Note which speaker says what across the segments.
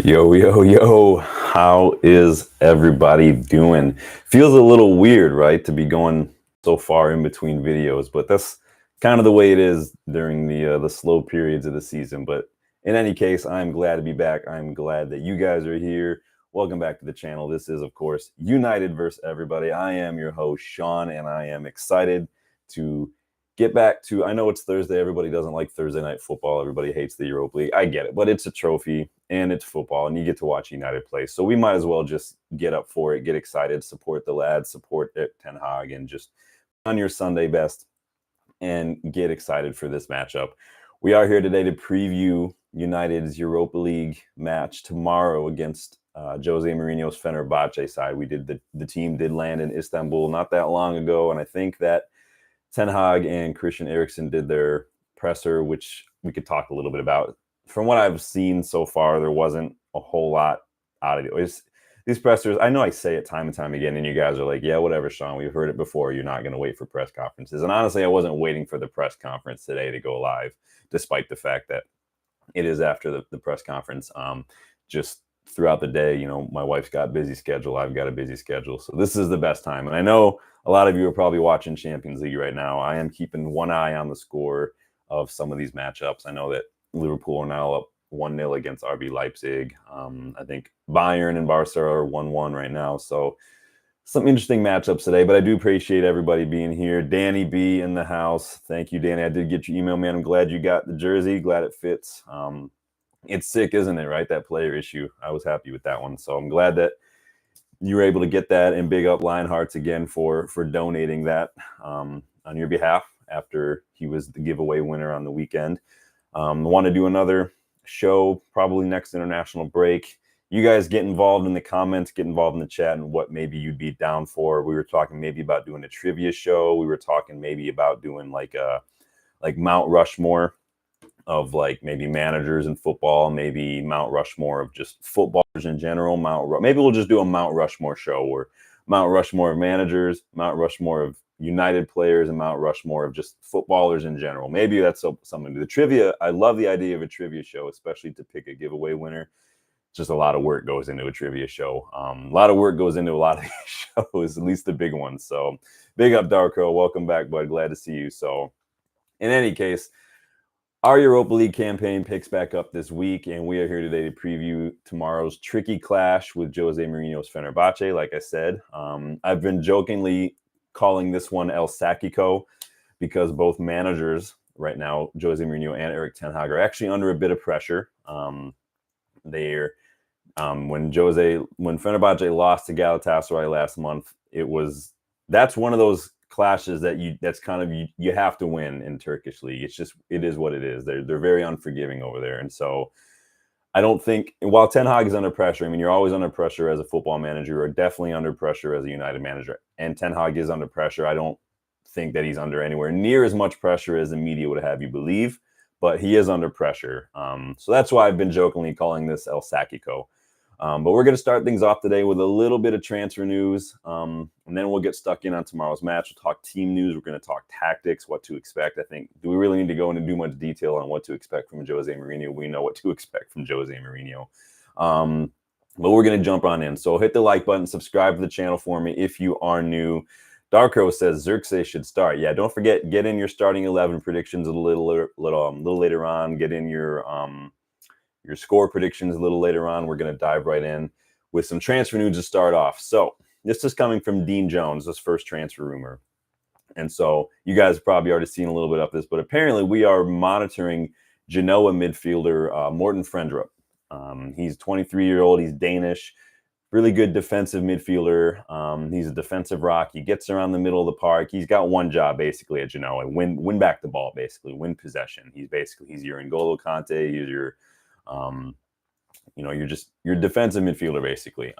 Speaker 1: Yo, yo, yo, how is everybody doing? Feels a little weird, right, to be going so far in between videos, but that's kind of the way it is during the slow periods of the season. But in any case, I'm glad to be back. I'm glad that you guys are here. Welcome back to the channel. This is, of course, United versus Everybody. I am your host, Sean, and I am excited to get back to, I know it's Thursday. Everybody doesn't like Thursday night football. Everybody hates the Europa League. I get it, but it's a trophy and it's football and you get to watch United play. So we might as well just get up for it, get excited, support the lads, support Tenhag, and just on your Sunday best and get excited for this matchup. We are here today to preview United's Europa League match tomorrow against Jose Mourinho's Fenerbahce side. We did the team did land in Istanbul not that long ago, and I think that Tenhag and Christian Eriksen did their presser, which we could talk a little bit about. From what I've seen so far, there wasn't a whole lot out of it. These pressers, I know I say it time and time again, and you guys are like, yeah, whatever, Sean, we've heard it before. You're not going to wait for press conferences. And honestly, I wasn't waiting for the press conference today to go live, despite the fact that it is after the press conference. Just throughout the day, my wife's got a busy schedule. I've got a busy schedule. So this is the best time. And I know a lot of you are probably watching Champions League right now. I am keeping one eye on the score of some of these matchups. I know that Liverpool are now up 1-0 against RB Leipzig. I think Bayern and Barca are 1-1 right now. So some interesting matchups today, but I do appreciate everybody being here. Danny B in the house. Thank you, Danny. I did get your email, man. I'm glad you got the jersey. Glad it fits. It's sick, isn't it, right? That player issue. I was happy with that one. So I'm glad that you were able to get that, and big up Lionhearts again for donating that on your behalf after he was the giveaway winner on the weekend. I want to do another show probably next international break. You guys get involved in the comments, get involved in the chat, and what maybe you'd be down for. We were talking maybe about doing a trivia show. We were talking maybe about doing like Mount Rushmore of like maybe managers in football, maybe Mount Rushmore of just footballers in general. Maybe we'll just do a Mount Rushmore show, or Mount Rushmore of managers, Mount Rushmore of United players, and Mount Rushmore of just footballers in general. Maybe that's something to do. The trivia, I love the idea of a trivia show, especially to pick a giveaway winner. Just a lot of work goes into a trivia show. A lot of work goes into a lot of these shows, at least the big ones. So big up, Darko. Welcome back, bud. Glad to see you. So in any case, our Europa League campaign picks back up this week, and we are here today to preview tomorrow's tricky clash with Jose Mourinho's Fenerbahce. Like I said, I've been jokingly calling this one El Sack-ico because both managers right now, Jose Mourinho and Erik ten Hag, are actually under a bit of pressure. When Fenerbahce lost to Galatasaray last month, that's one of those clashes that you have to win in Turkish league. It is what it is. They're very unforgiving over there, and so I don't think, while Ten Hag is under pressure, I mean, you're always under pressure as a football manager. You're definitely under pressure as a United manager, and Ten Hag is under pressure. I don't think that he's under anywhere near as much pressure as the media would have you believe, but he is under pressure. So that's why I've been jokingly calling this El Sack-ico. But we're going to start things off today with a little bit of transfer news, and then we'll get stuck in on tomorrow's match. We'll talk team news. We're going to talk tactics, what to expect. I think, do we really need to go into too much detail on what to expect from Jose Mourinho? We know what to expect from Jose Mourinho. But we're going to jump on in. So hit the like button, subscribe to the channel for me if you are new. Darko says Xerxes should start. Yeah, don't forget, get in your starting 11 predictions a little later on. Get in your score predictions a little later on. We're going to dive right in with some transfer news to start off. So this is coming from Dean Jones, this first transfer rumor. And so you guys have probably already seen a little bit of this, but apparently we are monitoring Genoa midfielder Morten Frendrup. He's a 23-year-old. He's Danish. Really good defensive midfielder. He's a defensive rock. He gets around the middle of the park. He's got one job basically at Genoa: win back the ball, basically win possession. He's your N'Golo Kante. He's your you're defensive midfielder basically.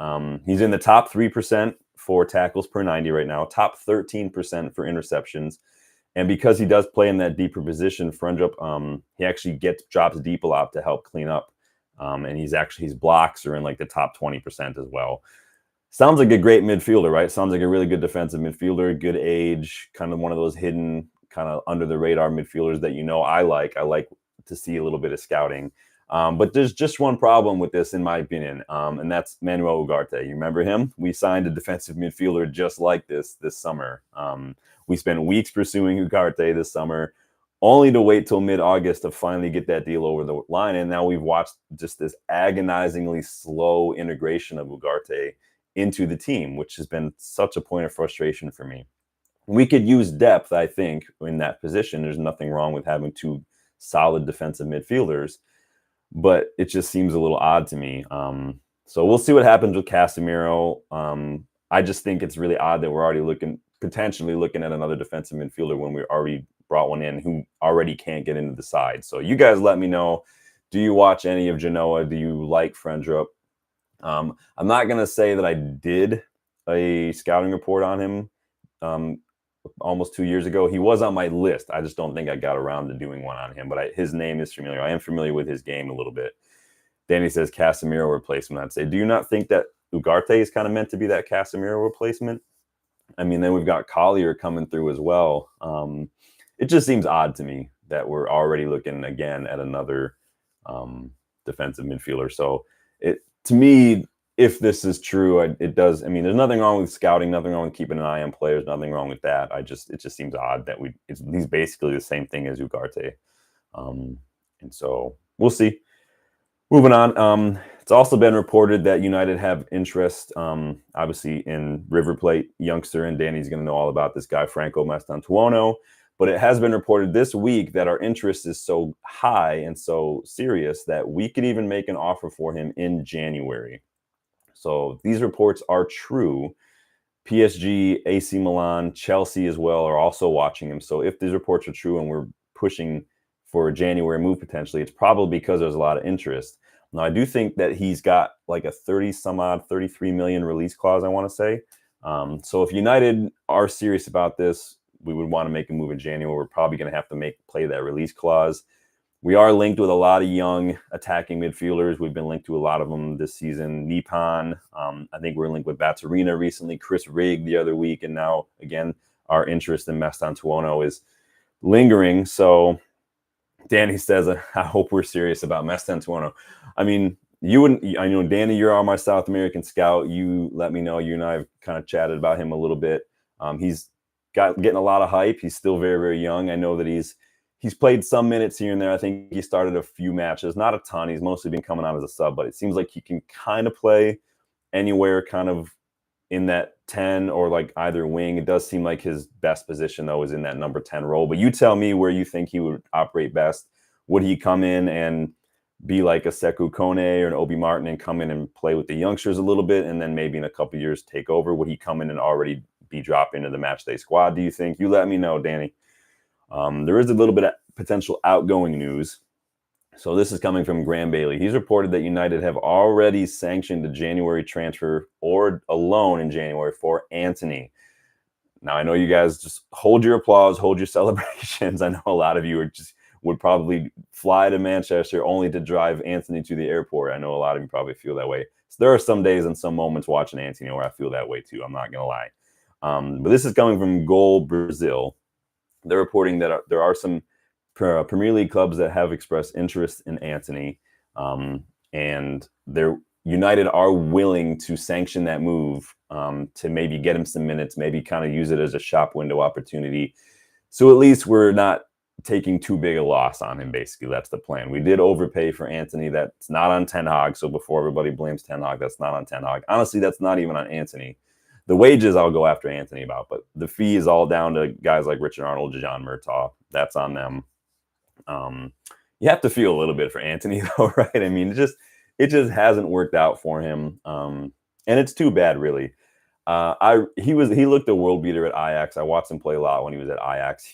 Speaker 1: He's in the top 3% for tackles per 90 right now, top 13% for interceptions. And because he does play in that deeper position, Frendrup, he actually drops deep a lot to help clean up. And his blocks are in like the top 20% as well. Sounds like a great midfielder, right? Sounds like a really good defensive midfielder, good age, kind of one of those hidden, kind of under the radar midfielders that I like. I like to see a little bit of scouting. But there's just one problem with this, in my opinion, and that's Manuel Ugarte. You remember him? We signed a defensive midfielder just like this summer. We spent weeks pursuing Ugarte this summer, only to wait till mid-August to finally get that deal over the line. And now we've watched just this agonizingly slow integration of Ugarte into the team, which has been such a point of frustration for me. We could use depth, I think, in that position. There's nothing wrong with having two solid defensive midfielders, but it just seems a little odd to me. So we'll see what happens with Casemiro. I just think it's really odd that we're already potentially looking at another defensive midfielder when we already brought one in who already can't get into the side. So you guys let me know. Do you watch any of Genoa? Do you like Frendrup? I'm not going to say that I did a scouting report on him almost 2 years ago. He was on my list. I just don't think I got around to doing one on him, but his name is familiar. I am familiar with his game a little bit. Danny says Casemiro replacement. I'd say, do you not think that Ugarte is kind of meant to be that Casemiro replacement? I mean, then we've got Collier coming through as well. It just seems odd to me that we're already looking again at another defensive midfielder. So to me, if this is true, it does. I mean, there's nothing wrong with scouting, nothing wrong with keeping an eye on players, nothing wrong with that. It just seems odd that he's basically the same thing as Ugarte. And so we'll see. Moving on. It's also been reported that United have interest, obviously, in River Plate youngster, and Danny's going to know all about this guy, Franco Mastantuono. But it has been reported this week that our interest is so high and so serious that we could even make an offer for him in January. So these reports are true. PSG, AC Milan, Chelsea as well are also watching him. So if these reports are true and we're pushing for a January move potentially, it's probably because there's a lot of interest. Now, I do think that he's got like a 33 million release clause, I want to say. So if United are serious about this, we would want to make a move in January. We're probably going to have to play that release clause. We are linked with a lot of young attacking midfielders. We've been linked to a lot of them this season. Nipan, I think we're linked with Baturina recently, Chris Rigg the other week, and now, again, our interest in Mastantuono is lingering. So Danny says, I hope we're serious about Mastantuono. I mean, I know, Danny, you're on my South American scout. You let me know. You and I have kind of chatted about him a little bit. He's getting a lot of hype. He's still very, very young. I know that he's played some minutes here and there. I think he started a few matches, not a ton. He's mostly been coming out as a sub, but it seems like he can kind of play anywhere kind of in that 10 or like either wing. It does seem like his best position, though, is in that number 10 role. But you tell me where you think he would operate best. Would he come in and be like a Sekou Kone or an Obi Martin and come in and play with the youngsters a little bit and then maybe in a couple years take over? Would he come in and already be dropped into the matchday squad, do you think? You let me know, Danny. There is a little bit of potential outgoing news. So this is coming from Graham Bailey. He's reported that United have already sanctioned a January transfer or a loan in January for Antony. Now, I know you guys just hold your applause, hold your celebrations. I know a lot of you would probably fly to Manchester only to drive Antony to the airport. I know a lot of you probably feel that way. So there are some days and some moments watching Antony where I feel that way too. I'm not going to lie. But this is coming from Goal Brazil. They're reporting that there are some Premier League clubs that have expressed interest in Antony, and United are willing to sanction that move to maybe get him some minutes, maybe kind of use it as a shop window opportunity. So at least we're not taking too big a loss on him, basically. That's the plan. We did overpay for Antony. That's not on Tenhag, so before everybody blames Tenhag, that's not on Tenhag. Honestly, that's not even on Antony. The wages I'll go after Antony about, but the fee is all down to guys like Richard Arnold, John Murtaugh. That's on them. You have to feel a little bit for Antony, though, right? I mean, it just hasn't worked out for him, and it's too bad, really. He looked a world beater at Ajax. I watched him play a lot when he was at Ajax.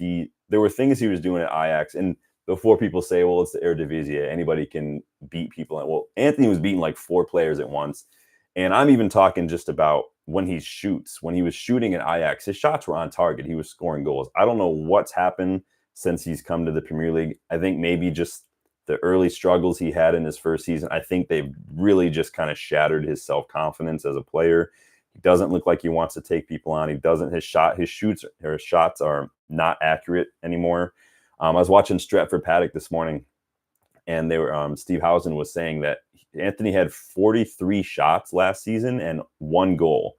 Speaker 1: There were things he was doing at Ajax, and before people say, well, it's the Eredivisie, anybody can beat people. Well, Antony was beating like 4 players at once, and I'm even talking just about when he shoots. When he was shooting at Ajax, his shots were on target. He was scoring goals. I don't know what's happened since he's come to the Premier League. I think maybe just the early struggles he had in his first season, I think they've really just kind of shattered his self-confidence as a player. He doesn't look like he wants to take people on. His shots are not accurate anymore. I was watching Stretford Paddock this morning, and they were Steve Housen was saying that Anthony had 43 shots last season and 1 goal.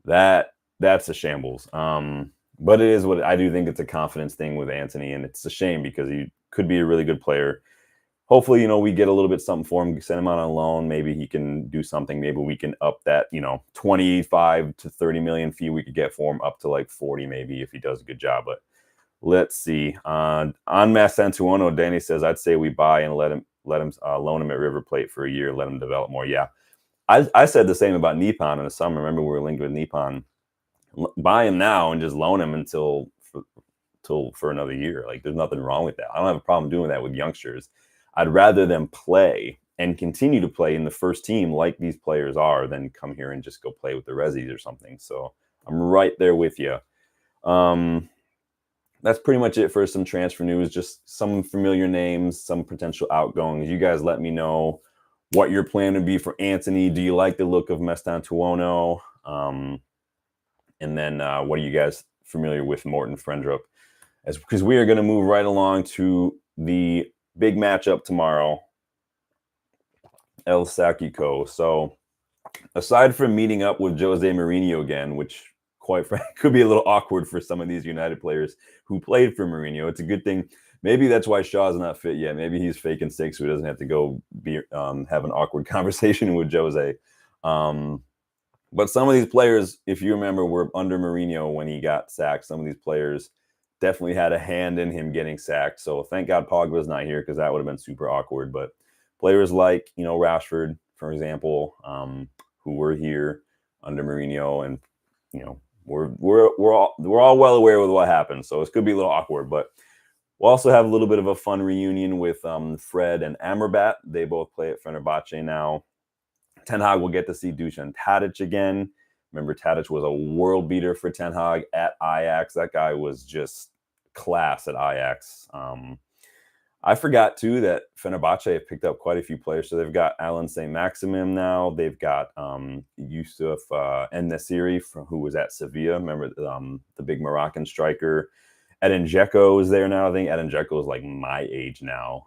Speaker 1: That's a shambles. But it is what I do think it's a confidence thing with Anthony, and it's a shame because he could be a really good player. Hopefully, we get a little bit something for him, send him out on loan. Maybe he can do something. Maybe we can up that, 25 to 30 million fee we could get for him up to like 40 maybe if he does a good job. But let's see. On Mastantuono, Danny says, I'd say we buy and let him loan him at River Plate for a year, let him develop more. Yeah. I said the same about Nippon in the summer. Remember, we were linked with Nippon. Buy him now and just loan him until for another year. Like, there's nothing wrong with that. I don't have a problem doing that with youngsters. I'd rather them play and continue to play in the first team like these players are than come here and just go play with the Rezzies or something. So I'm right there with you. That's pretty much it for some transfer news. Just some familiar names, some potential outgoings. You guys let me know what your plan would be for Anthony. Do you like the look of Mastantuono? And then what are you guys familiar with Morten Frendrup? Because we are going to move right along to the big matchup tomorrow, El Sack-ico. So aside from meeting up with Jose Mourinho again, which quite frankly could be a little awkward for some of these United players who played for Mourinho, it's a good thing. Maybe that's why Shaw's not fit yet. Maybe he's faking sick so he doesn't have to go have an awkward conversation with Jose. But some of these players, if you remember, were under Mourinho when he got sacked. Some of these players definitely had a hand in him getting sacked. So thank God Pogba's not here because that would have been super awkward. But players like, Rashford, for example, who were here under Mourinho, and we're all well aware with what happened. So it could be a little awkward, but we'll also have a little bit of a fun reunion with Fred and Amrabat. They both play at Fenerbahce now. Tenhag will get to see Dusan Tadic again. Remember, Tadic was a world beater for Tenhag at Ajax. That guy was just class at Ajax. I forgot, too, that Fenerbahce have picked up quite a few players. So they've got Alan St. Maximin now. They've got Yusuf En-Nesyri, who was at Sevilla. Remember the big Moroccan striker. Edin Dzeko is there now. I think Edin Dzeko is like my age now.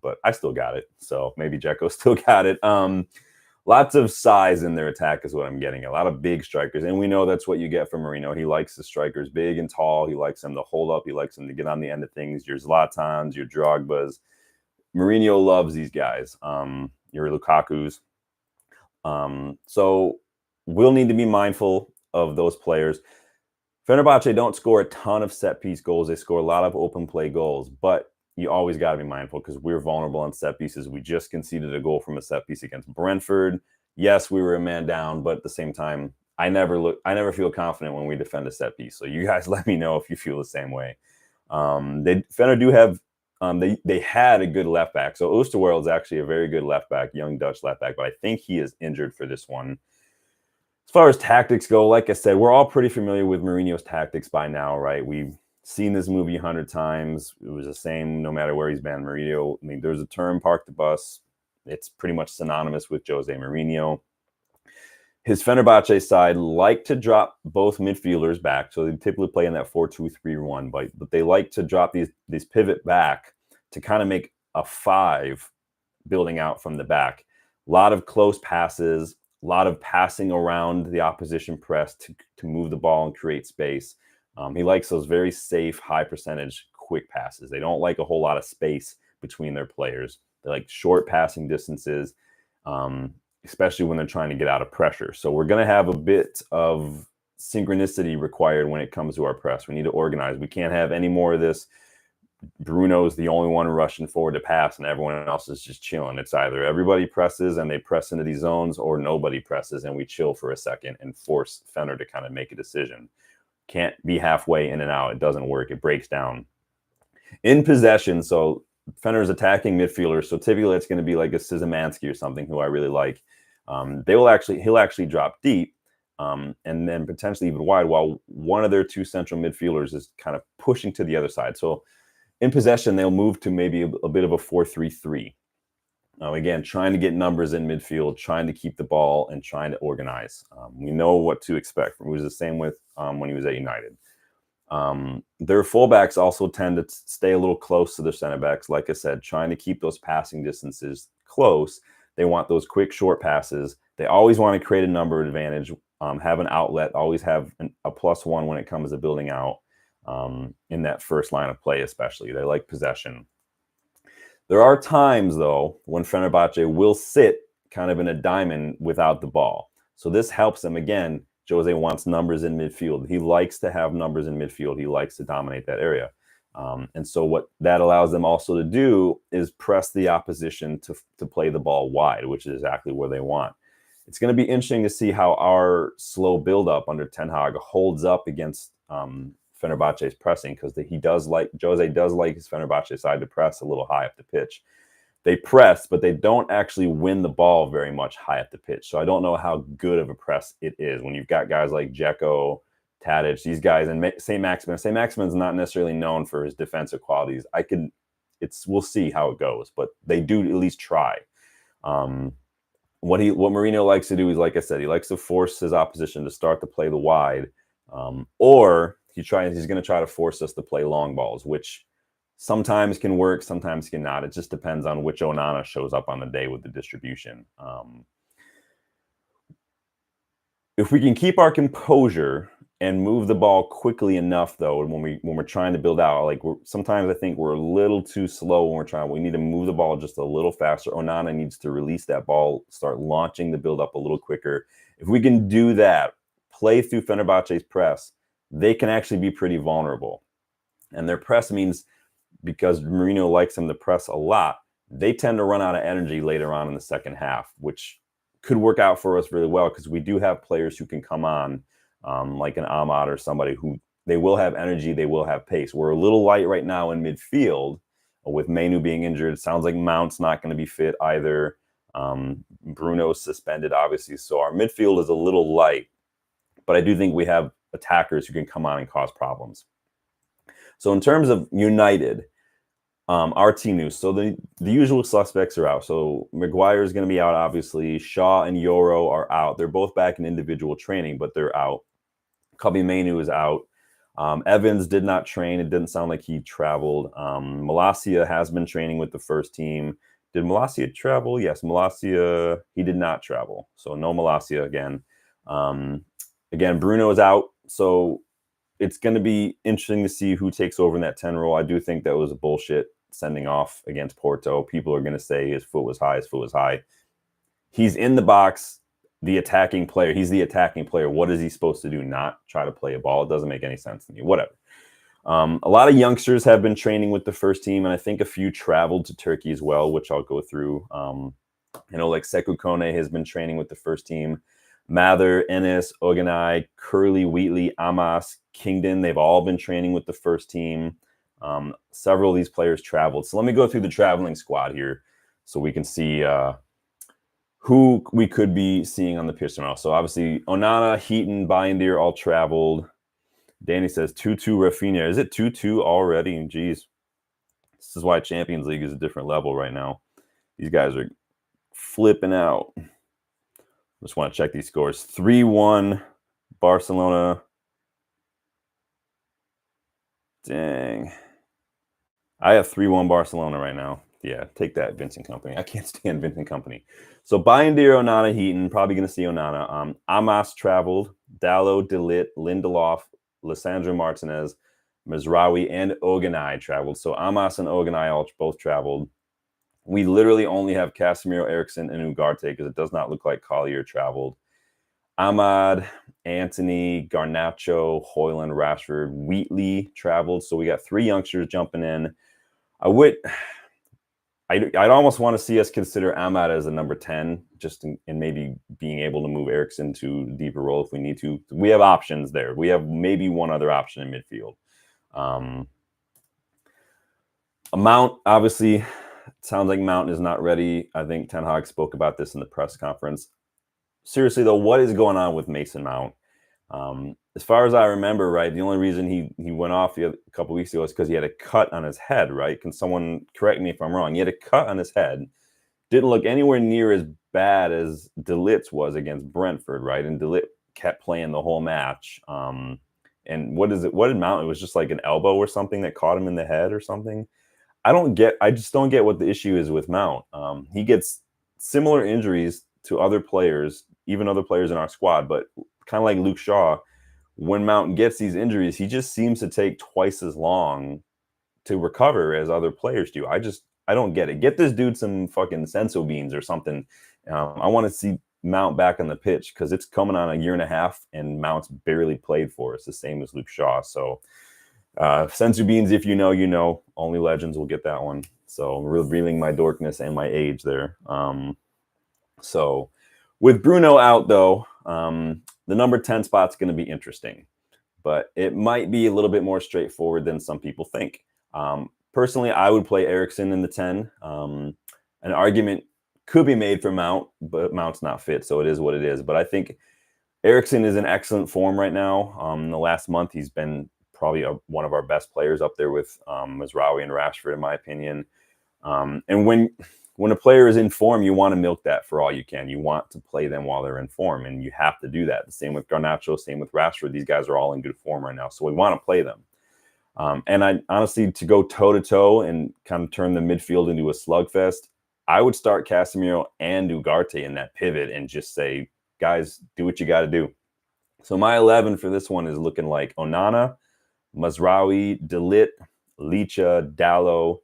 Speaker 1: But I still got it. So maybe Dzeko still got it. Lots of size in their attack is what I'm getting. A lot of big strikers. And we know that's what you get from Mourinho. He likes the strikers big and tall. He likes them to hold up. He likes them to get on the end of things. Your Zlatans, your Drogbas. Mourinho loves these guys. Your Lukakus. So we'll need to be mindful of those players. Fenerbahce don't score a ton of set-piece goals. They score a lot of open play goals. But you always got to be mindful because we're vulnerable on set pieces. We just conceded a goal from a set piece against Brentford. Yes, we were a man down, but at the same time, I never feel confident when we defend a set piece. So you guys let me know if you feel the same way. Fener do have they had a good left back. So Oosterwolde is actually a very good left back, young Dutch left back, but I think he is injured for this one. As far as tactics go, like I said, we're all pretty familiar with Mourinho's tactics by now, right? We've seen this movie 100 times. It was the same no matter where he's been. Mourinho, I mean, there's a term, park the bus. It's pretty much synonymous with Jose Mourinho. His Fenerbahce side like to drop both midfielders back. So they typically play in that 4-2-3-1, but they like to drop these pivot back to kind of make a 5 building out from the back. A lot of close passes, a lot of passing around the opposition press to move the ball and create space. He likes those very safe, high percentage, quick passes. They don't like a whole lot of space between their players. They like short passing distances, especially when they're trying to get out of pressure. So we're going to have a bit of synchronicity required when it comes to our press. We need to organize. We can't have any more of this. Bruno's the only one rushing forward to pass and everyone else is just chilling. It's either everybody presses and they press into these zones or nobody presses and we chill for a second and force Fener to kind of make a decision. Can't be halfway in and out. It doesn't work. It breaks down. In possession, so Fener's attacking midfielders, so typically it's going to be like a Szymanski or something who I really like. He'll actually drop deep and then potentially even wide while one of their 2 central midfielders is kind of pushing to the other side. So in possession, they'll move to maybe a bit of a 4-3-3. Again, trying to get numbers in midfield, trying to keep the ball and trying to organize. We know what to expect. It was the same with when he was at United. Their fullbacks also tend to stay a little close to their center backs. Like I said, trying to keep those passing distances close. They want those quick, short passes. They always want to create a number advantage, have an outlet, always have a +1 when it comes to building out in that first line of play, especially. They like possession. There are times, though, when Fenerbahce will sit kind of in a diamond without the ball. So this helps them. Again, Jose wants numbers in midfield. He likes to have numbers in midfield. He likes to dominate that area. And so what that allows them also to do is press the opposition to play the ball wide, which is exactly where they want. It's going to be interesting to see how our slow buildup under Ten Hag holds up against Fenerbahce's pressing, because Jose does like his Fenerbahce side to press a little high up the pitch. They press, but they don't actually win the ball very much high up the pitch. So I don't know how good of a press it is when you've got guys like Dzeko, Tadic, these guys, and St. Maximin. St. Maximin's not necessarily known for his defensive qualities. We'll see how it goes, but they do at least try. What Mourinho likes to do is, like I said, he likes to force his opposition to start to play the wide, or he's going to try to force us to play long balls, which sometimes can work, sometimes cannot. It just depends on which Onana shows up on the day with the distribution. If we can keep our composure and move the ball quickly enough, though, when we're trying to build out, sometimes I think we're a little too slow when we need to move the ball just a little faster. Onana needs to release that ball, start launching the build up a little quicker. If we can do that, play through Fenerbahce's press, they can actually be pretty vulnerable. And their press means, because Mourinho likes them to press a lot, they tend to run out of energy later on in the second half, which could work out for us really well, because we do have players who can come on, like an Ahmad or somebody who they will have energy, they will have pace. We're a little light right now in midfield with Manu being injured. It sounds like Mount's not going to be fit either. Bruno's suspended, obviously. So our midfield is a little light, but I do think we have attackers who can come on and cause problems. So in terms of United, our team news. So the usual suspects are out. So Maguire is going to be out, obviously. Shaw and Yoro are out. They're both back in individual training, but they're out. Kobbie Mainoo is out. Evans did not train. It didn't sound like he traveled. Malacia has been training with the first team. Did Malacia travel? Yes, Malacia, he did not travel. So no Malacia again. Again, Bruno is out. So it's going to be interesting to see who takes over in that 10 role. I do think that was a bullshit sending off against Porto. People are going to say his foot was high. He's in the box, the attacking player. He's the attacking player. What is he supposed to do? Not try to play a ball? It doesn't make any sense to me. Whatever. A lot of youngsters have been training with the first team, and I think a few traveled to Turkey as well, which I'll go through. Like Sekou Kone has been training with the first team. Mather, Ennis, Oganai, Curly, Wheatley, Amas, Kingdon, they've all been training with the first team. Several of these players traveled. So let me go through the traveling squad here so we can see who we could be seeing on the pitch tomorrow. So obviously, Onana, Heaton, Bayindir all traveled. Danny says 2-2 Rafinha. Is it 2-2 already? Jeez. This is why Champions League is a different level right now. These guys are flipping out. Just want to check these scores. 3-1 Barcelona. Dang. I have 3-1 Barcelona right now. Yeah, take that, Vincent Kompany. I can't stand Vincent Kompany. So Bayindir, Onana, Heaton. Probably going to see Onana. Amas traveled. Dalot, Delit, Lindelof, Lissandro Martinez, Mizraoui, and Oganai traveled. So Amas and Oganai both traveled. We literally only have Casemiro, Eriksson, and Ugarte because it does not look like Collier traveled. Ahmad, Anthony, Garnacho, Hoyland, Rashford, Wheatley traveled. So we got 3 youngsters jumping in. I'd almost want to see us consider Ahmad as a number 10, just in maybe being able to move Eriksson to a deeper role if we need to. We have options there. We have maybe one other option in midfield. Mount, obviously, sounds like Mount is not ready. I think Ten Hag spoke about this in the press conference. Seriously, though, what is going on with Mason Mount? As far as I remember, right, the only reason he went off a couple weeks ago is because he had a cut on his head, right? Can someone correct me if I'm wrong? He had a cut on his head. Didn't look anywhere near as bad as De Ligt's was against Brentford, right? And De Ligt kept playing the whole match. And what is it? What did Mount? It was just like an elbow or something that caught him in the head or something. I just don't get what the issue is with Mount. He gets similar injuries to other players, even other players in our squad, but kind of like Luke Shaw, when Mount gets these injuries, he just seems to take twice as long to recover as other players do. I don't get it. Get this dude some fucking senso beans or something. I want to see Mount back on the pitch because it's coming on a year and a half, and Mount's barely played for us, the same as Luke Shaw. So sensu beans, if you know, you know. Only legends will get that one. So revealing my dorkness and my age there. So with Bruno out though, the number 10 spot's going to be interesting, but it might be a little bit more straightforward than some people think. Personally, I would play Eriksen in the 10. An argument could be made for Mount, but Mount's not fit, so it is what it is. But I think Eriksen is in excellent form right now. In the last month, he's been probably one of our best players up there with Mazraoui and Rashford, in my opinion. And when a player is in form, you want to milk that for all you can. You want to play them while they're in form, and you have to do that. The same with Garnacho, same with Rashford. These guys are all in good form right now, so we want to play them. And I honestly, to go toe-to-toe and kind of turn the midfield into a slugfest, I would start Casemiro and Ugarte in that pivot and just say, guys, do what you got to do. So my 11 for this one is looking like Onana, Mazraoui, De Ligt, Licha, Dalot,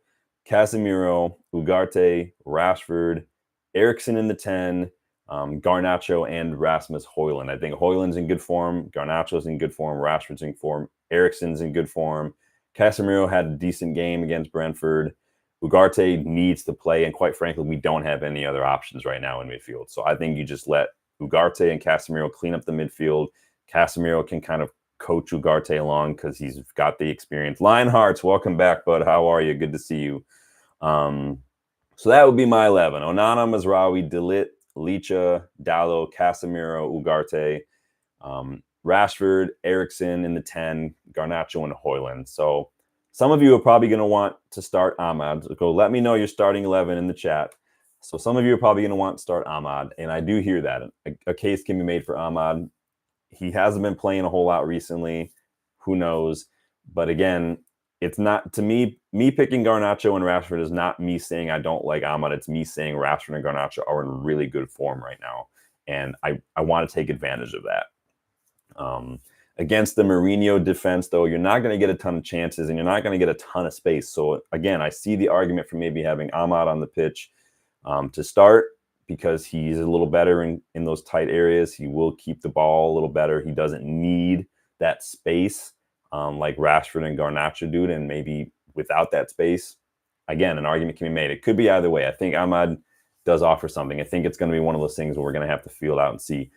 Speaker 1: Casemiro, Ugarte, Rashford, Eriksen in the 10, Garnacho, and Rasmus Højlund. I think Højlund's in good form, Garnacho's in good form, Rashford's in form, Eriksen's in good form. Casemiro had a decent game against Brentford. Ugarte needs to play, and quite frankly, we don't have any other options right now in midfield. So I think you just let Ugarte and Casemiro clean up the midfield. Casemiro can kind of coach Ugarte along because he's got the experience. Lionhearts, welcome back, bud. How are you? Good to see you. So that would be my 11. Onana, Mazraoui, De Ligt, Licha, Dalot, Casemiro, Ugarte, Rashford, Eriksen in the 10, Garnacho, and Højlund. So some of you are probably going to want to start Ahmad. So let me know your starting 11 in the chat. So some of you are probably going to want to start Ahmad, and I do hear that. A case can be made for Ahmad. He hasn't been playing a whole lot recently. Who knows? But again, it's not, to me picking Garnacho and Rashford is not me saying I don't like Ahmad. It's me saying Rashford and Garnacho are in really good form right now. And I want to take advantage of that. Against the Mourinho defense, though, you're not going to get a ton of chances and you're not going to get a ton of space. So again, I see the argument for maybe having Ahmad on the pitch to start, because he's a little better in those tight areas. He will keep the ball a little better. He doesn't need that space like Rashford and Garnacho do. And maybe without that space, again, an argument can be made. It could be either way. I think Ahmad does offer something. I think it's going to be one of those things where we're going to have to feel out and see.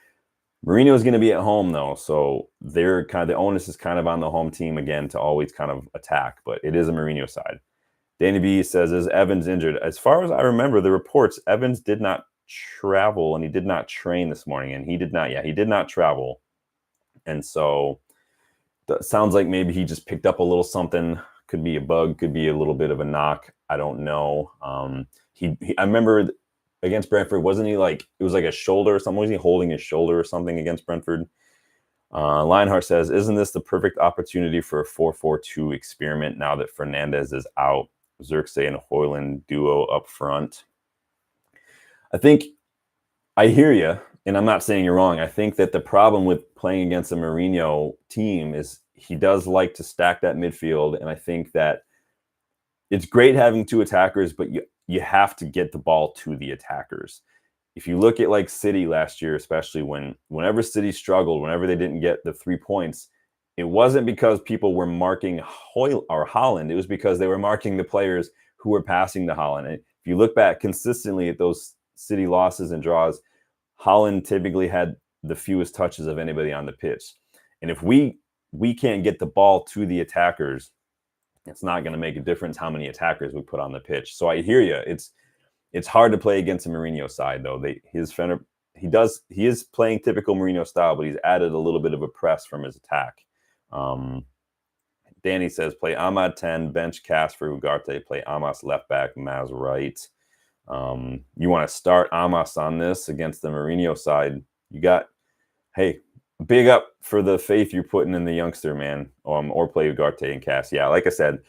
Speaker 1: Mourinho is going to be at home, though, so they're kind of, the onus is kind of on the home team again to always kind of attack, but it is a Mourinho side. Danny B says, is Evans injured? As far as I remember, the reports, Evans did not travel and he did not train this morning, and he did not travel. And so that sounds like maybe he just picked up a little something. Could be a bug, could be a little bit of a knock. I don't know. I remember against Brentford, wasn't he like, it was like a shoulder or something? Was he holding his shoulder or something against Brentford? Lionheart says, isn't this the perfect opportunity for a 4-4-2 experiment now that Fernandez is out? Xerxes and Højlund duo up front. I think I hear you, and I'm not saying you're wrong. I think that the problem with playing against a Mourinho team is he does like to stack that midfield, and I think that it's great having two attackers, but you have to get the ball to the attackers. If you look at like City last year, especially whenever City struggled, whenever they didn't get the 3 points, it wasn't because people were marking Haaland. It was because they were marking the players who were passing to Haaland. And if you look back consistently at those City losses and draws, Haaland typically had the fewest touches of anybody on the pitch. And if we can't get the ball to the attackers, it's not going to make a difference how many attackers we put on the pitch. So I hear you. It's hard to play against a Mourinho side, though. He is playing typical Mourinho style, but he's added a little bit of a press from his attack. Danny says, play Ahmad 10, bench Cas for Ugarte, play Amos left back, Maz right. You want to start Amos on this against the Mourinho side. You got, hey, big up for the faith you're putting in the youngster, man. Or play Ugarte and Cass. Yeah, like I said,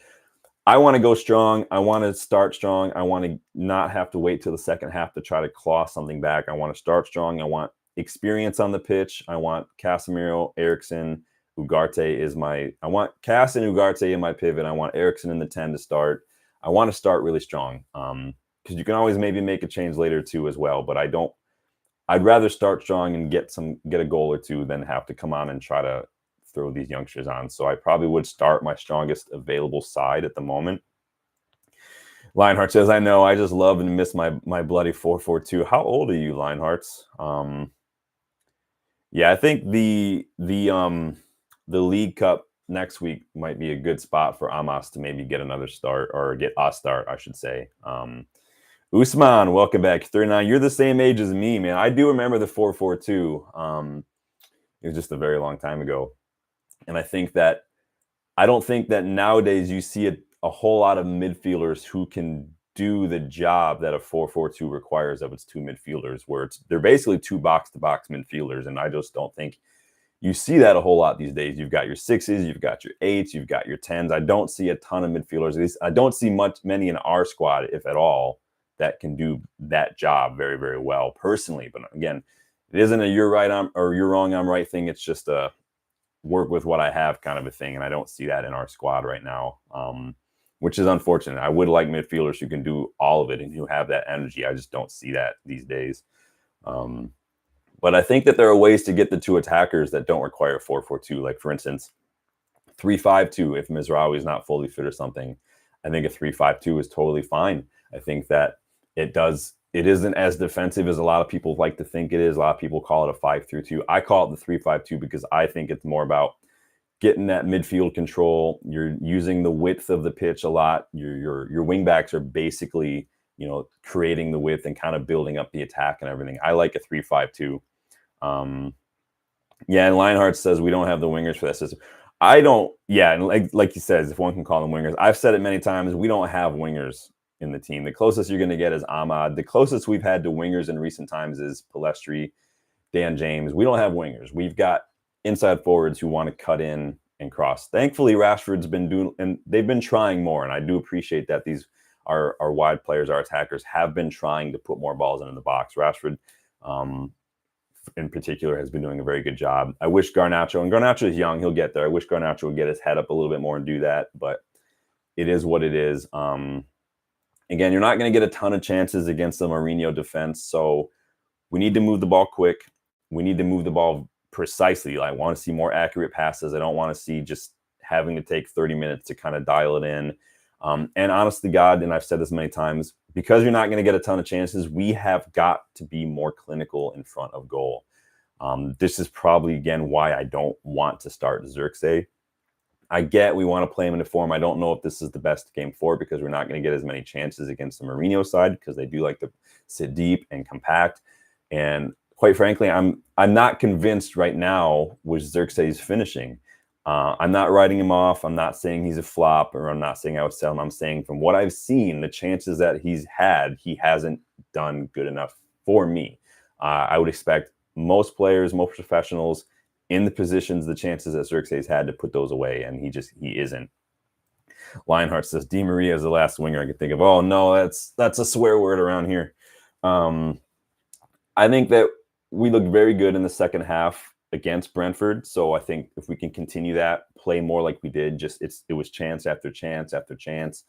Speaker 1: I want to go strong. I want to start strong. I want to not have to wait till the second half to try to claw something back. I want to start strong. I want experience on the pitch. I want Casemiro, Eriksen, Ugarte is my. I want Cass and Ugarte in my pivot. I want Eriksen in the 10 to start. I want to start really strong. Because you can always maybe make a change later too as well. But I don't. I'd rather start strong and get a goal or two than have to come on and try to throw these youngsters on. So I probably would start my strongest available side at the moment. Lionheart says, I know, I just love and miss my bloody 4-4-2. How old are you, Lionhearts? Yeah, I think the League Cup next week might be a good spot for Amos to maybe get another start, or get a start, I should say. Usman, welcome back. 39. You're the same age as me, man. I do remember the 4-4-2. It was just a very long time ago. And I don't think that nowadays you see a whole lot of midfielders who can do the job that a 4-4-2 requires of its two midfielders, where they're basically two box-to-box midfielders. And I just don't think you see that a whole lot these days. You've got your 6s, you've got your 8s, you've got your 10s. I don't see a ton of midfielders. At least I don't see many in our squad, if at all, that can do that job very, very well personally. But again, it isn't a you're right or you're wrong, I'm right thing. It's just a work with what I have kind of a thing. And I don't see that in our squad right now, which is unfortunate. I would like midfielders who can do all of it and who have that energy. I just don't see that these days. But I think that there are ways to get the two attackers that don't require 4-4-2. Like, for instance, 3-5-2, if Mizraoui is not fully fit or something. I think a 3-5-2 is totally fine. I think that it isn't as defensive as a lot of people like to think it is. A lot of people call it a 5-3-2. I call it the 3-5-2 because I think it's more about getting that midfield control. You're using the width of the pitch a lot. Your wing backs are basically, creating the width and kind of building up the attack and everything. I like a 3-5-2. Yeah, and Lionheart says we don't have the wingers for that system. I don't. Yeah, and like he says, if one can call them wingers, I've said it many times. We don't have wingers in the team. The closest you're going to get is Ahmad. The closest we've had to wingers in recent times is Palestri, Dan James. We don't have wingers. We've got inside forwards who want to cut in and cross. Thankfully, Rashford's been doing, and they've been trying more, and I do appreciate that these our wide players, our attackers, have been trying to put more balls into the box. Rashford, in particular, has been doing a very good job. I wish Garnacho, and Garnacho is young, he'll get there. I wish Garnacho would get his head up a little bit more and do that, but it is what it is. Again, you're not going to get a ton of chances against the Mourinho defense, so we need to move the ball quick. We need to move the ball precisely. I want to see more accurate passes. I don't want to see just having to take 30 minutes to kind of dial it in. And honest to God, and I've said this many times, because you're not going to get a ton of chances, we have got to be more clinical in front of goal. This is probably, again, why I don't want to start Xerxes. I get we want to play him into form. I don't know if this is the best game for it because we're not going to get as many chances against the Mourinho side because they do like to sit deep and compact. And quite frankly, I'm not convinced right now with Xerxes finishing. I'm not writing him off. I'm not saying he's a flop, or I'm not saying I would sell him. I'm saying from what I've seen, the chances that he's had, he hasn't done good enough for me. I would expect most players, most professionals in the positions, the chances that Xerxes had to put those away, and he isn't. Lionheart says, Di Maria is the last winger I could think of. Oh, no, that's a swear word around here. I think that we looked very good in the second half against Brentford. So I think if we can continue that, play more like we did, it was chance after chance after chance.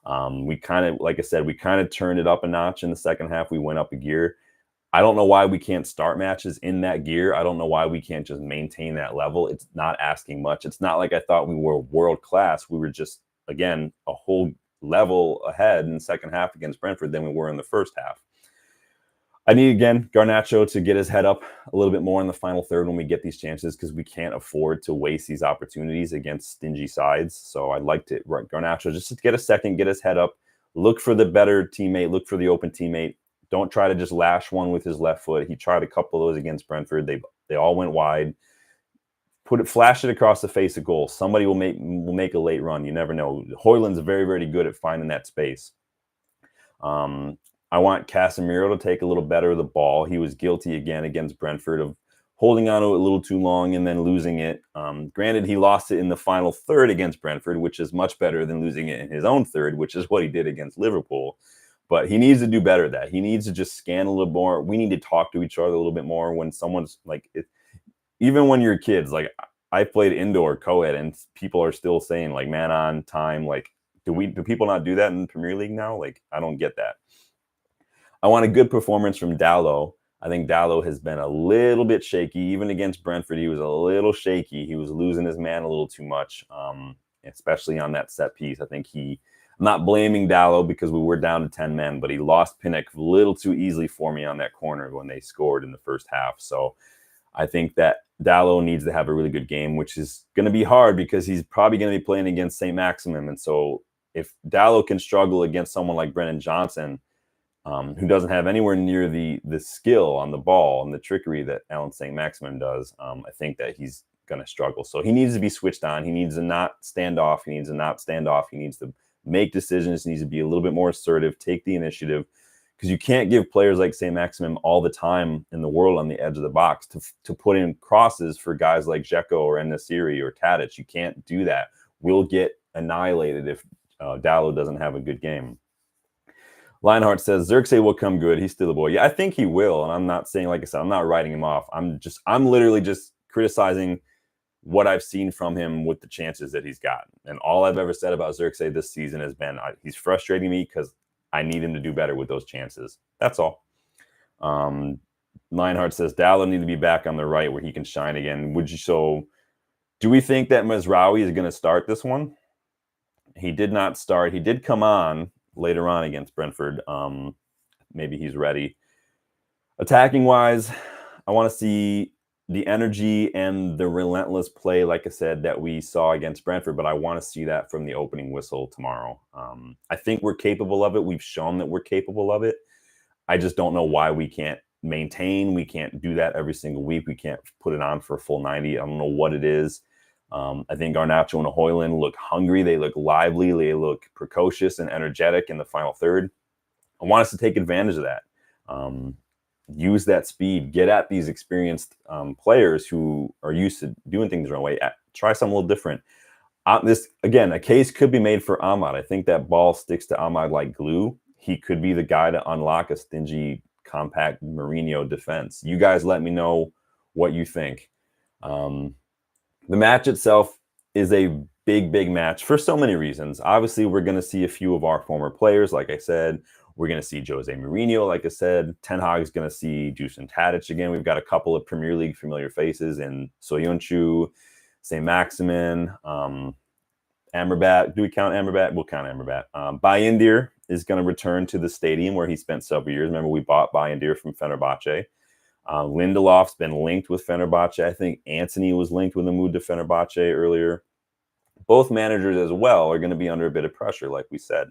Speaker 1: We kind of, like I said, we kind of turned it up a notch in the second half. We went up a gear. I don't know why we can't start matches in that gear. I don't know why we can't just maintain that level. It's not asking much. It's not like I thought we were world class. We were just, again, a whole level ahead in the second half against Brentford than we were in the first half. I need, again, Garnacho to get his head up a little bit more in the final third when we get these chances, because we can't afford to waste these opportunities against stingy sides. So I'd like to Garnacho just to get a second, get his head up, look for the better teammate, look for the open teammate. Don't try to just lash one with his left foot. He tried a couple of those against Brentford. They all went wide. Flash it across the face of goal. Somebody will make a late run. You never know. Højlund's very, very good at finding that space. I want Casemiro to take a little better of the ball. He was guilty again against Brentford of holding on to it a little too long and then losing it. Granted, he lost it in the final third against Brentford, which is much better than losing it in his own third, which is what he did against Liverpool. But he needs to do better at that. He needs to just scan a little more. We need to talk to each other a little bit more when someone's like, even when you're kids, like I played indoor co-ed and people are still saying like man on time. Like, do people not do that in the Premier League now? Like, I don't get that. I want a good performance from Dalot. I think Dalot has been a little bit shaky. Even against Brentford, he was a little shaky. He was losing his man a little too much, especially on that set piece. I think I'm not blaming Dalot because we were down to 10 men, but he lost Pinnock a little too easily for me on that corner when they scored in the first half. So I think that Dalot needs to have a really good game, which is going to be hard because he's probably going to be playing against St. Maximin. And so if Dalot can struggle against someone like Brennan Johnson, who doesn't have anywhere near the skill on the ball and the trickery that Alan St. Maximin does, I think that he's going to struggle. So he needs to be switched on. He needs to not stand off. He needs to make decisions. He needs to be a little bit more assertive, take the initiative, because you can't give players like St. Maximin all the time in the world on the edge of the box to put in crosses for guys like Dzeko or En-Nesyri or Tadic. You can't do that. We'll get annihilated if Dalot doesn't have a good game. Lionheart says Xerxes will come good. He's still a boy. Yeah, I think he will. And I'm not saying, like I said, I'm not writing him off. I'm literally just criticizing what I've seen from him with the chances that he's gotten. And all I've ever said about Xerxes this season has been he's frustrating me because I need him to do better with those chances. That's all. Lionheart says Dalot need to be back on the right where he can shine again. Do we think that Mazraoui is going to start this one? He did not start. He did come on later on against Brentford. Maybe he's ready. Attacking wise, I want to see the energy and the relentless play, like I said, that we saw against Brentford, but I want to see that from the opening whistle tomorrow. I think we're capable of it. We've shown that we're capable of it. I just don't know why we can't maintain. We can't do that every single week. We can't put it on for a full 90. I don't know what it is. I think Garnacho and Højlund look hungry. They look lively. They look precocious and energetic in the final third. I want us to take advantage of that. Use that speed. Get at these experienced players who are used to doing things the wrong way. Try something a little different. Again, a case could be made for Ahmad. I think that ball sticks to Ahmad like glue. He could be the guy to unlock a stingy, compact Mourinho defense. You guys let me know what you think. The match itself is a big, big match for so many reasons. Obviously, we're going to see a few of our former players, like I said. We're going to see Jose Mourinho, like I said. Ten Hag is going to see Dusan Tadic again. We've got a couple of Premier League familiar faces in Soyuncu, St. Maximin, Amrabat. Do we count Amrabat? We'll count Amrabat. Bayindir is going to return to the stadium where he spent several years. Remember, we bought Bayindir from Fenerbahce. Lindelof's been linked with Fenerbahce. I think Antony was linked with a move to Fenerbahce earlier. Both managers as well are going to be under a bit of pressure, like we said.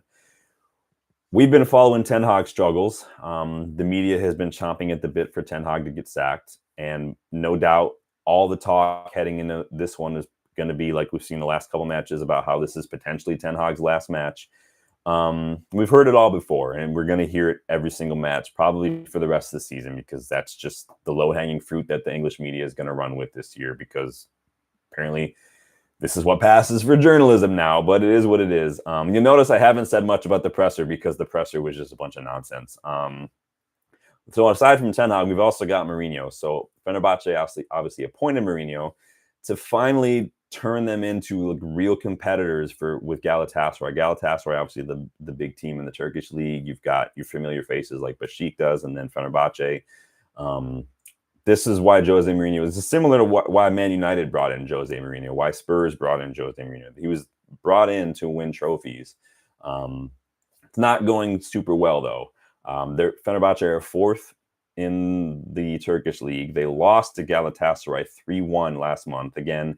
Speaker 1: We've been following Ten Hag struggles. The media has been chomping at the bit for Ten Hag to get sacked. And no doubt all the talk heading into this one is going to be, like we've seen the last couple matches, about how this is potentially Ten Hag's last match. We've heard it all before, and we're going to hear it every single match, probably for the rest of the season, because that's just the low-hanging fruit that the English media is going to run with this year, because apparently this is what passes for journalism now, but it is what it is. You'll notice I haven't said much about the presser because the presser was just a bunch of nonsense. So aside from Ten Hag, we've also got Mourinho. So Fenerbahce obviously appointed Mourinho to finally turn them into real competitors with Galatasaray. Galatasaray, obviously the big team in the Turkish league. You've got your familiar faces like Besiktas and then Fenerbahce. This is why Jose Mourinho is similar to why Man United brought in Jose Mourinho, why Spurs brought in Jose Mourinho. He was brought in to win trophies. It's not going super well, though. Fenerbahce are fourth in the Turkish league. They lost to Galatasaray 3-1 last month. Again,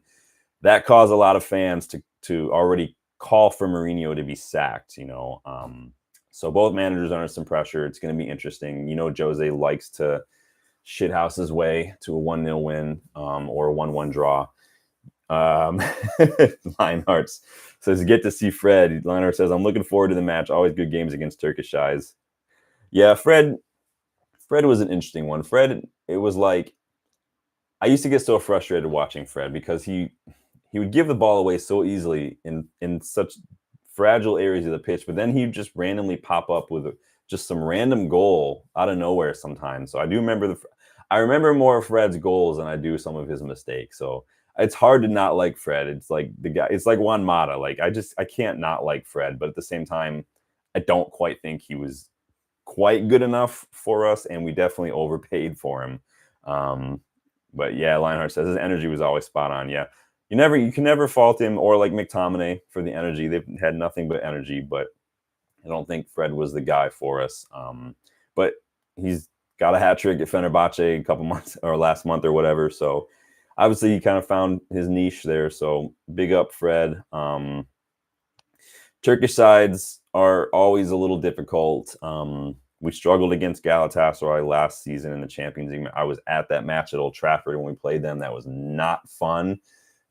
Speaker 1: that caused a lot of fans to already call for Mourinho to be sacked, So both managers are under some pressure. It's going to be interesting. Jose likes to shithouse his way to a 1-0 win or a 1-1 draw. Lionheart says, get to see Fred. Lionheart says, I'm looking forward to the match. Always good games against Turkish eyes. Yeah, Fred was an interesting one. Fred, it was like I used to get so frustrated watching Fred because he would give the ball away so easily in such fragile areas of the pitch, but then he'd just randomly pop up with just some random goal out of nowhere sometimes. So I remember more of Fred's goals than I do some of his mistakes. So it's hard to not like Fred. It's like the guy. It's like Juan Mata. Like I can't not like Fred, but at the same time, I don't quite think he was quite good enough for us, and we definitely overpaid for him. But yeah, Lionheart says his energy was always spot on. Yeah, you can never fault him or like McTominay for the energy. They've had nothing but energy, but I don't think Fred was the guy for us. But he's got a hat trick at Fenerbahce a couple months or last month or whatever. So obviously he kind of found his niche there. So big up Fred. Turkish sides are always a little difficult. We struggled against Galatasaray last season in the Champions League. I was at that match at Old Trafford when we played them. That was not fun.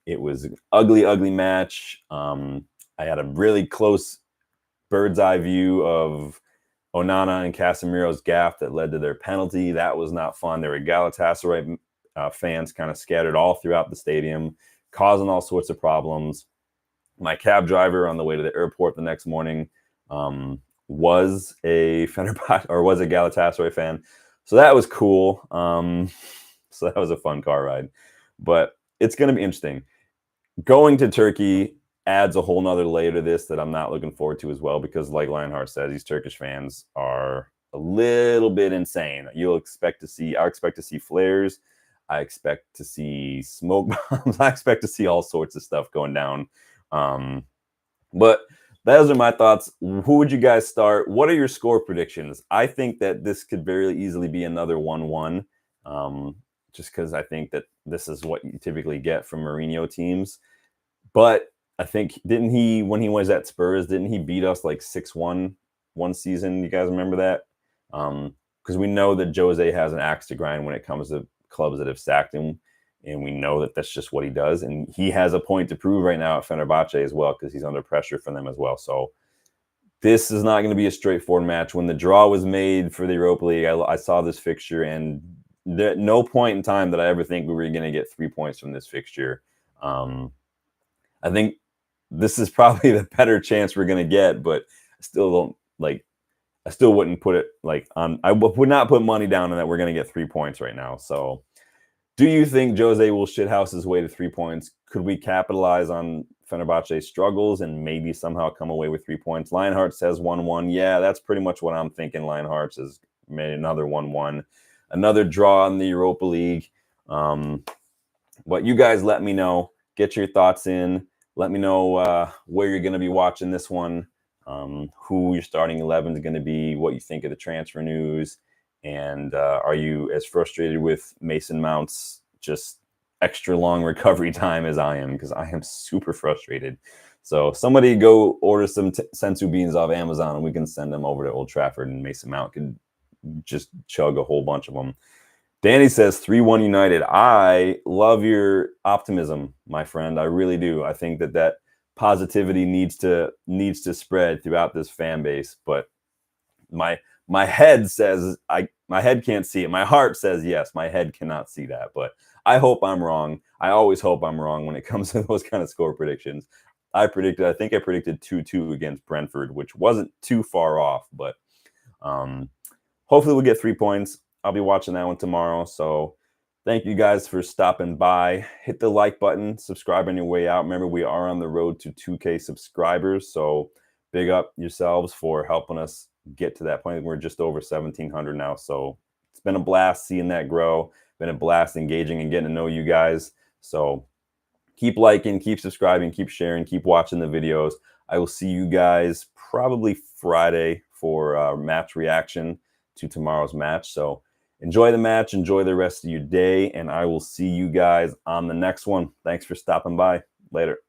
Speaker 1: It was an ugly, ugly match. I had a really close bird's eye view of Onana and Casemiro's gaff that led to their penalty. That was not fun. There were Galatasaray fans kind of scattered all throughout the stadium, causing all sorts of problems. My cab driver on the way to the airport the next morning was a Fenerbahce or was a Galatasaray fan, so that was cool. So that was a fun car ride, but it's going to be interesting. Going to Turkey adds a whole nother layer to this that I'm not looking forward to as well, because like Lionheart says, these Turkish fans are a little bit insane. I expect to see flares. I expect to see smoke bombs. I expect to see all sorts of stuff going down. But those are my thoughts. Who would you guys start? What are your score predictions? I think that this could very easily be another 1-1. Just because I think that this is what you typically get from Mourinho teams. But I think, when he was at Spurs, didn't he beat us like 6-1 one season? You guys remember that? Because we know that Jose has an axe to grind when it comes to clubs that have sacked him. And we know that that's just what he does. And he has a point to prove right now at Fenerbahce as well, because he's under pressure from them as well. So this is not going to be a straightforward match. When the draw was made for the Europa League, I saw this fixture, and at no point in time did I ever think we were going to get 3 points from this fixture. I think this is probably the better chance we're going to get, but I still don't I still wouldn't put it on. I would not put money down on that we're going to get 3 points right now. So do you think Jose will shithouse his way to 3 points? Could we capitalize on Fenerbahce's struggles and maybe somehow come away with 3 points? Lionheart says 1-1. Yeah, that's pretty much what I'm thinking. Lionheart has made another 1-1. Another draw in the Europa League. But you guys let me know. Get your thoughts in. Let me know where you're going to be watching this one, who your starting 11 is going to be, what you think of the transfer news, and are you as frustrated with Mason Mount's just extra long recovery time as I am? Because I am super frustrated. So somebody go order some sensu beans off Amazon, and we can send them over to Old Trafford, and Mason Mount can just chug a whole bunch of them. Danny says 3-1 United. I love your optimism, my friend. I really do. I think that positivity needs to spread throughout this fan base. But my head says my head can't see it. My heart says yes. My head cannot see that. But I hope I'm wrong. I always hope I'm wrong when it comes to those kind of score predictions. I think I predicted 2-2 against Brentford, which wasn't too far off. But hopefully we'll get 3 points. I'll be watching that one tomorrow. So thank you guys for stopping by. Hit the like button, subscribe on your way out. Remember, we are on the road to 2K subscribers. So big up yourselves for helping us get to that point. We're just over 1,700 now. So it's been a blast seeing that grow. Been a blast engaging and getting to know you guys. So keep liking, keep subscribing, keep sharing, keep watching the videos. I will see you guys probably Friday for match reaction to tomorrow's match. So enjoy the match, enjoy the rest of your day, and I will see you guys on the next one. Thanks for stopping by. Later.